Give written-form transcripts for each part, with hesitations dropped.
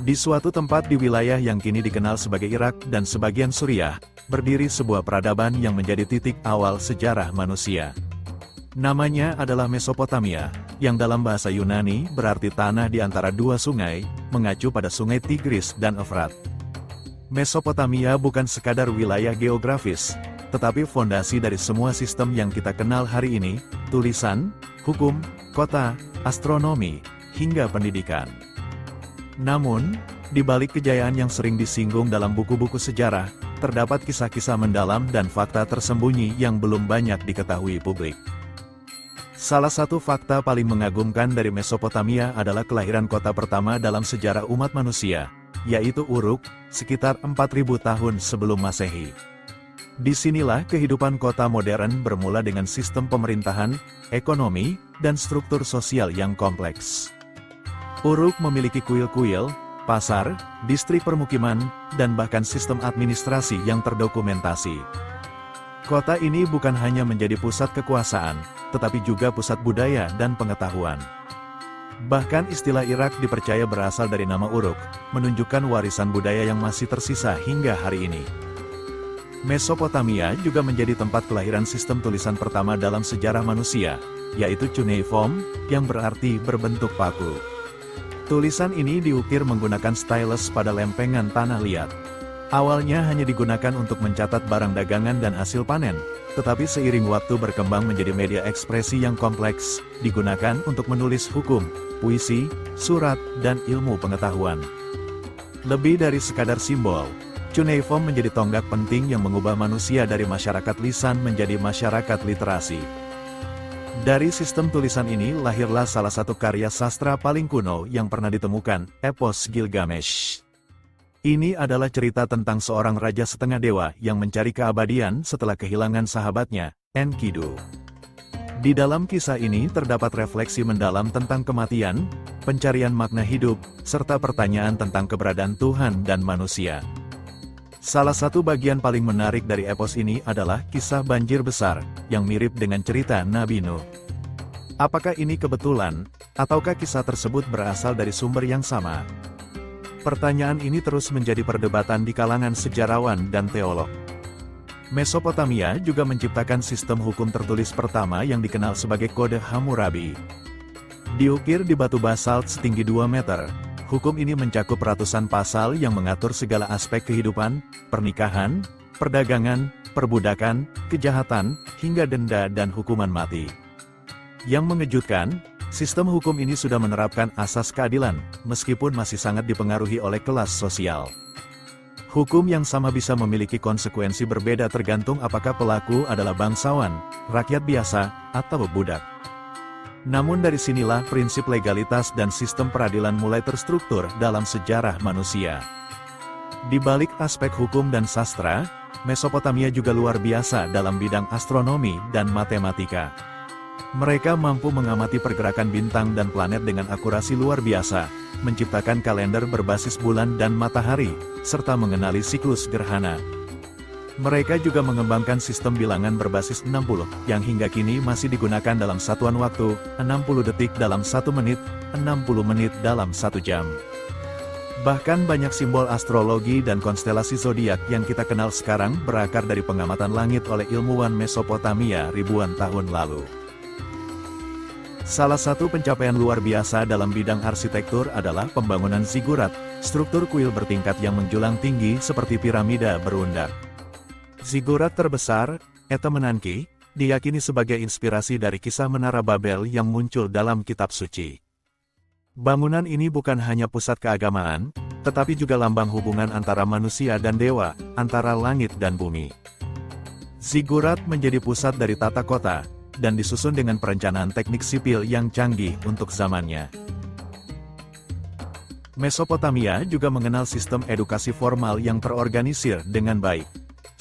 Di suatu tempat di wilayah yang kini dikenal sebagai Irak dan sebagian Suriah, berdiri sebuah peradaban yang menjadi titik awal sejarah manusia. Namanya adalah Mesopotamia, yang dalam bahasa Yunani berarti tanah di antara dua sungai, mengacu pada sungai Tigris dan Efrat. Mesopotamia bukan sekadar wilayah geografis, tetapi fondasi dari semua sistem yang kita kenal hari ini, tulisan, hukum, kota, astronomi, hingga pendidikan. Namun, di balik kejayaan yang sering disinggung dalam buku-buku sejarah, terdapat kisah-kisah mendalam dan fakta tersembunyi yang belum banyak diketahui publik. Salah satu fakta paling mengagumkan dari Mesopotamia adalah kelahiran kota pertama dalam sejarah umat manusia, yaitu Uruk, sekitar 4000 tahun sebelum Masehi. Disinilah kehidupan kota modern bermula dengan sistem pemerintahan, ekonomi, dan struktur sosial yang kompleks. Uruk memiliki kuil-kuil, pasar, distrik permukiman, dan bahkan sistem administrasi yang terdokumentasi. Kota ini bukan hanya menjadi pusat kekuasaan, tetapi juga pusat budaya dan pengetahuan. Bahkan istilah Irak dipercaya berasal dari nama Uruk, menunjukkan warisan budaya yang masih tersisa hingga hari ini. Mesopotamia juga menjadi tempat kelahiran sistem tulisan pertama dalam sejarah manusia, yaitu cuneiform, yang berarti berbentuk paku. Tulisan ini diukir menggunakan stylus pada lempengan tanah liat. Awalnya hanya digunakan untuk mencatat barang dagangan dan hasil panen, tetapi seiring waktu berkembang menjadi media ekspresi yang kompleks, digunakan untuk menulis hukum, puisi, surat, dan ilmu pengetahuan. Lebih dari sekadar simbol, cuneiform menjadi tonggak penting yang mengubah manusia dari masyarakat lisan menjadi masyarakat literasi. Dari sistem tulisan ini lahirlah salah satu karya sastra paling kuno yang pernah ditemukan, Epos Gilgamesh. Ini adalah cerita tentang seorang raja setengah dewa yang mencari keabadian setelah kehilangan sahabatnya, Enkidu. Di dalam kisah ini terdapat refleksi mendalam tentang kematian, pencarian makna hidup, serta pertanyaan tentang keberadaan Tuhan dan manusia. Salah satu bagian paling menarik dari epos ini adalah kisah banjir besar, yang mirip dengan cerita Nabi Nuh. Apakah ini kebetulan, ataukah kisah tersebut berasal dari sumber yang sama? Pertanyaan ini terus menjadi perdebatan di kalangan sejarawan dan teolog. Mesopotamia juga menciptakan sistem hukum tertulis pertama yang dikenal sebagai Kode Hammurabi. Diukir di batu basalt setinggi 2 meter, hukum ini mencakup ratusan pasal yang mengatur segala aspek kehidupan, pernikahan, perdagangan, perbudakan, kejahatan, hingga denda dan hukuman mati. Yang mengejutkan, sistem hukum ini sudah menerapkan asas keadilan, meskipun masih sangat dipengaruhi oleh kelas sosial. Hukum yang sama bisa memiliki konsekuensi berbeda tergantung apakah pelaku adalah bangsawan, rakyat biasa, atau budak. Namun dari sinilah prinsip legalitas dan sistem peradilan mulai terstruktur dalam sejarah manusia. Di balik aspek hukum dan sastra, Mesopotamia juga luar biasa dalam bidang astronomi dan matematika. Mereka mampu mengamati pergerakan bintang dan planet dengan akurasi luar biasa, menciptakan kalender berbasis bulan dan matahari, serta mengenali siklus gerhana. Mereka juga mengembangkan sistem bilangan berbasis 60, yang hingga kini masih digunakan dalam satuan waktu, 60 detik dalam 1 menit, 60 menit dalam 1 jam. Bahkan banyak simbol astrologi dan konstelasi zodiak yang kita kenal sekarang berakar dari pengamatan langit oleh ilmuwan Mesopotamia ribuan tahun lalu. Salah satu pencapaian luar biasa dalam bidang arsitektur adalah pembangunan zigurat, struktur kuil bertingkat yang menjulang tinggi seperti piramida berundak. Zigurat terbesar, Eta Menanki, diyakini sebagai inspirasi dari kisah Menara Babel yang muncul dalam kitab suci. Bangunan ini bukan hanya pusat keagamaan, tetapi juga lambang hubungan antara manusia dan dewa, antara langit dan bumi. Zigurat menjadi pusat dari tata kota, dan disusun dengan perencanaan teknik sipil yang canggih untuk zamannya. Mesopotamia juga mengenal sistem edukasi formal yang terorganisir dengan baik.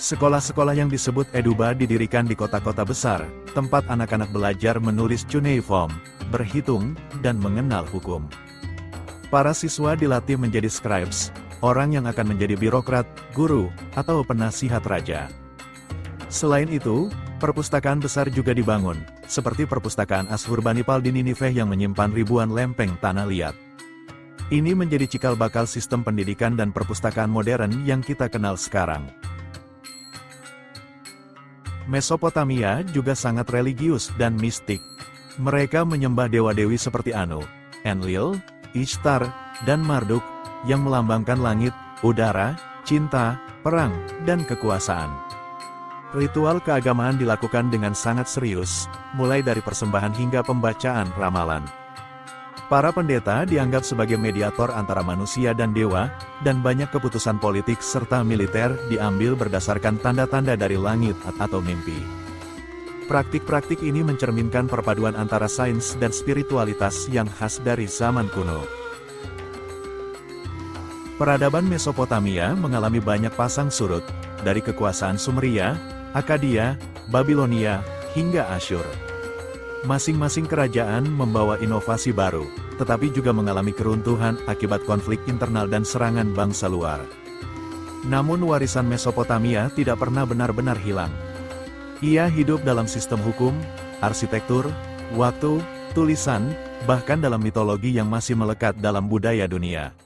Sekolah-sekolah yang disebut Eduba didirikan di kota-kota besar, tempat anak-anak belajar menulis cuneiform, berhitung, dan mengenal hukum. Para siswa dilatih menjadi scribes, orang yang akan menjadi birokrat, guru, atau penasihat raja. Selain itu, perpustakaan besar juga dibangun, seperti perpustakaan Ashurbanipal di Ninive yang menyimpan ribuan lempeng tanah liat. Ini menjadi cikal bakal sistem pendidikan dan perpustakaan modern yang kita kenal sekarang. Mesopotamia juga sangat religius dan mistik. Mereka menyembah dewa-dewi seperti Anu, Enlil, Ishtar, dan Marduk, yang melambangkan langit, udara, cinta, perang, dan kekuasaan. Ritual keagamaan dilakukan dengan sangat serius, mulai dari persembahan hingga pembacaan ramalan. Para pendeta dianggap sebagai mediator antara manusia dan dewa, dan banyak keputusan politik serta militer diambil berdasarkan tanda-tanda dari langit atau mimpi. Praktik-praktik ini mencerminkan perpaduan antara sains dan spiritualitas yang khas dari zaman kuno. Peradaban Mesopotamia mengalami banyak pasang surut, dari kekuasaan Sumeria, Akkadia, Babilonia, hingga Asyur. Masing-masing kerajaan membawa inovasi baru, tetapi juga mengalami keruntuhan akibat konflik internal dan serangan bangsa luar. Namun warisan Mesopotamia tidak pernah benar-benar hilang. Ia hidup dalam sistem hukum, arsitektur, waktu, tulisan, bahkan dalam mitologi yang masih melekat dalam budaya dunia.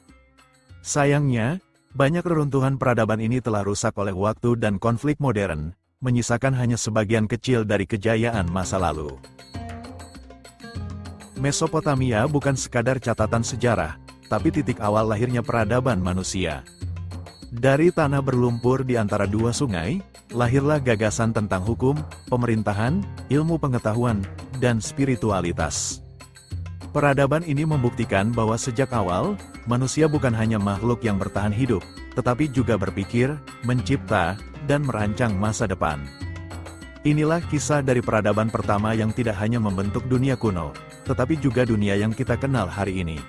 Sayangnya, banyak reruntuhan peradaban ini telah rusak oleh waktu dan konflik modern, menyisakan hanya sebagian kecil dari kejayaan masa lalu. Mesopotamia bukan sekadar catatan sejarah, tapi titik awal lahirnya peradaban manusia. Dari tanah berlumpur di antara dua sungai, lahirlah gagasan tentang hukum, pemerintahan, ilmu pengetahuan, dan spiritualitas. Peradaban ini membuktikan bahwa sejak awal, manusia bukan hanya makhluk yang bertahan hidup, tetapi juga berpikir, mencipta, dan merancang masa depan. Inilah kisah dari peradaban pertama yang tidak hanya membentuk dunia kuno, tetapi juga dunia yang kita kenal hari ini.